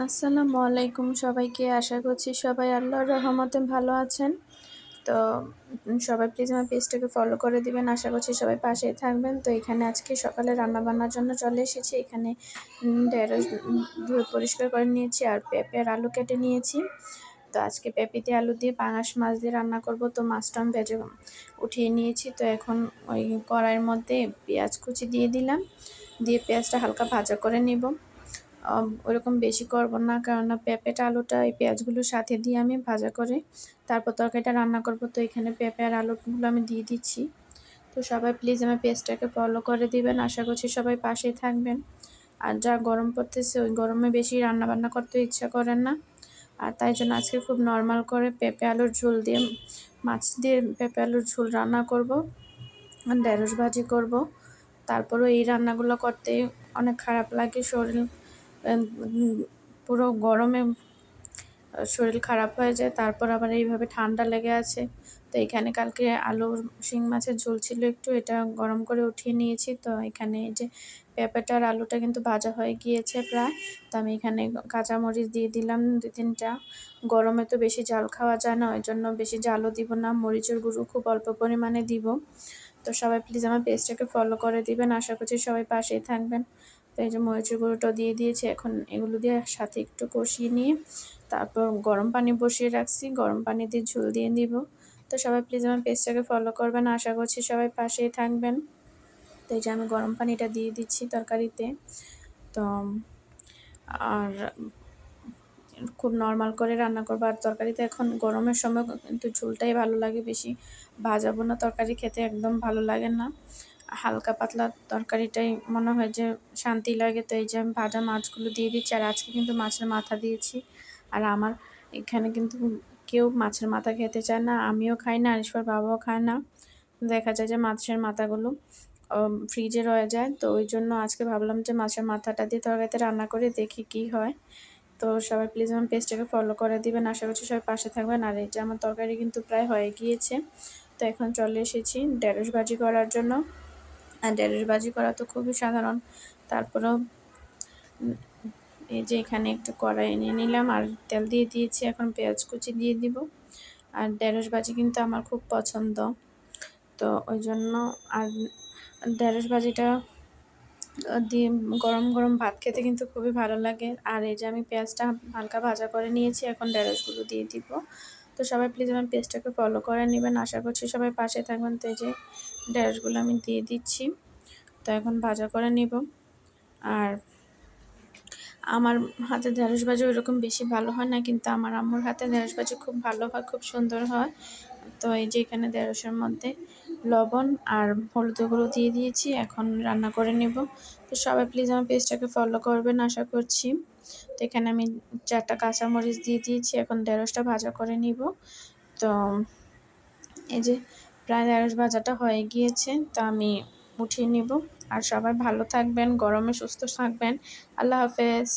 আসসালামু আলাইকুম সবাইকে। আশা করছি সবাই আল্লাহর রহমতে ভালো আছেন। তো সবাই প্লিজ আমার পেজটাকে ফলো করে দিবেন। আশা করছি সবাই পাশেই থাকবেন। তো এখানে আজকে সকালে রান্নাবান্নার জন্য চলে এসেছি। এখানে ঢেঁড়স ধুয়ে পরিষ্কার করে নিয়েছি আর পেঁপে আর আলু কেটে নিয়েছি। তো আজকে পেঁপে দিয়ে আলু দিয়ে পাঙাশ মাছ দিয়ে রান্না করব। তো মাছটা আমি ভেজে উঠিয়ে নিয়েছি। তো এখন ওই কড়াইয়ের মধ্যে পেঁয়াজ কুচি দিয়ে দিলাম, দিয়ে পেঁয়াজটা হালকা ভাজা করে নেব। ওরকম বেশি করব না, কেননা পেঁপেটা আলুটা এই পেঁয়াজগুলোর সাথে দিয়ে আমি ভাজা করে তারপর তরকারিটা রান্না করব। তো এখানে পেঁপে আর আলুগুলো আমি দিয়ে দিচ্ছি। তো সবাই প্লিজ আমার পেজটাকে ফলো করে দিবেন। আশা করছি সবাই পাশেই থাকবেন। আর যা গরম পড়তেছে ওই গরমে বেশি রান্নাবান্না করতে ইচ্ছা করেন না, আর তাই জন্য আজকে খুব নর্মাল করে পেঁপে আলুর ঝোল দিয়ে মাছ দিয়ে পেঁপে আলুর ঝোল রান্না করব আর ঢেঁড়স ভাজি করব। তারপরেও এই রান্নাগুলো করতে অনেক খারাপ লাগে, শরীর পুরো গরমে শরীর খারাপ হয়ে যায়। তারপর আবার এইভাবে ঠান্ডা লেগে আছে। তো এখানে কালকে আলুর শিং মাছের ঝোল ছিল, একটু এটা গরম করে উঠিয়ে নিয়েছি। তো এখানে এই যে পেঁপেটা আর আলুটা কিন্তু ভাজা হয়ে গিয়েছে প্রায়। তো আমি এখানে কাঁচামরিচ দিয়ে দিলাম 2-3টা। গরমে তো বেশি ঝাল খাওয়া যায় না, ওই জন্য বেশি ঝালও দিব না, মরিচের গুঁড়ো খুব অল্প পরিমাণে দিব। তো সবাই প্লিজ আমার পেজটাকে ফলো করে দিবেন। আশা করছি সবাই পাশেই থাকবেন। তো এই যে মরিচের গুঁড়োটা দিয়ে দিয়েছি, এখন এগুলো দিয়ে সাথে একটু কষিয়ে নিয়ে তারপর গরম পানি বসিয়ে রাখছি, গরম পানি দিয়ে ঝোল দিয়ে দিব। তো সবাই প্লিজ আমার পেজটাকে ফলো করবেন। আশা করছি সবাই পাশেই থাকবেন। তো এই যে আমি গরম পানিটা দিয়ে দিচ্ছি তরকারিতে। তো আর খুব নর্মাল করে রান্না করবো। আর তরকারিতে এখন গরমের সময় কিন্তু ঝোলটাই ভালো লাগে, বেশি ভাজাবো না, তরকারি খেতে একদম ভালো লাগে না। হালকা পাতলা তরকারিটাই মনে হয় যে শান্তি লাগে। তো এই যে আমি ভাজা মাছগুলো দিয়ে দিচ্ছি। আর আজকে কিন্তু মাছের মাথা দিয়েছি। আর আমার এখানে কিন্তু কেউ মাছের মাথা খেতে চায় না, আমিও খাই না, আরিশবার বাবাও খায় না। দেখা যায় যে মাছের মাথাগুলো ফ্রিজে রয়ে যায়। তো ওই জন্য আজকে ভাবলাম যে মাছের মাথাটা দিয়ে তরকারিতে রান্না করে দেখি কি হয়। তো সবাই প্লিজ আমার পেজটাকে ফলো করে দিবেন। আশা করছি সবাই পাশে থাকবেন। আর এই যে আমার তরকারি কিন্তু প্রায় হয়ে গিয়েছে। তো এখন চলে এসেছি ঢেঁড়স ভাজি করার জন্য। আর ঢেঁড়স ভাজি করা তো খুবই সাধারণ। তারপরেও এই যে এখানে একটু কড়াই নিয়ে নিলাম আর তেল দিয়ে দিয়েছি, এখন পেঁয়াজ কুচি দিয়ে দিব। আর ঢেঁড়স ভাজি কিন্তু আমার খুব পছন্দ, তো ওই জন্য। আর ঢেঁড়স ভাজিটা দিয়ে গরম গরম ভাত খেতে কিন্তু খুবই ভালো লাগে। আর এই যে আমি পেঁয়াজটা হালকা ভাজা করে নিয়েছি, এখন ঢেঁড়সগুলো দিয়ে দিব। তো সবাই প্লিজ আমার পেজটাকে ফলো করে নেবেন। আশা করছি সবাই পাশে থাকবেন। তো এই যে ঢেঁড়সগুলো আমি দিয়ে দিচ্ছি। তো এখন ভাজা করে নিব। আর আমার হাতে ঢেঁড়স ভাজি ওইরকম বেশি ভালো হয় না, কিন্তু আমার আম্মুর হাতে ঢেঁড়স ভাজি খুব ভালো হয়, খুব সুন্দর হয়। তো এই যে এখানে ঢেঁড়সের মধ্যে লবণ আর হলুদ গুঁড়ো দিয়ে দিয়েছি, এখন রান্না করে নেব। তো সবাই প্লিজ আমার পেজটাকে ফলো করবেন আশা করছি। তো এখানে আমি 4টা কাঁচামরিচ দিয়ে দিয়েছি, এখন ঢেঁড়সটা ভাজা করে নিব। তো এই যে প্রায় ঢেঁড়স ভাজাটা হয়ে গিয়েছে, তো আমি উঠিয়ে নিব। আর সবাই ভালো থাকবেন, গরমে সুস্থ থাকবেন। আল্লাহ হাফেজ।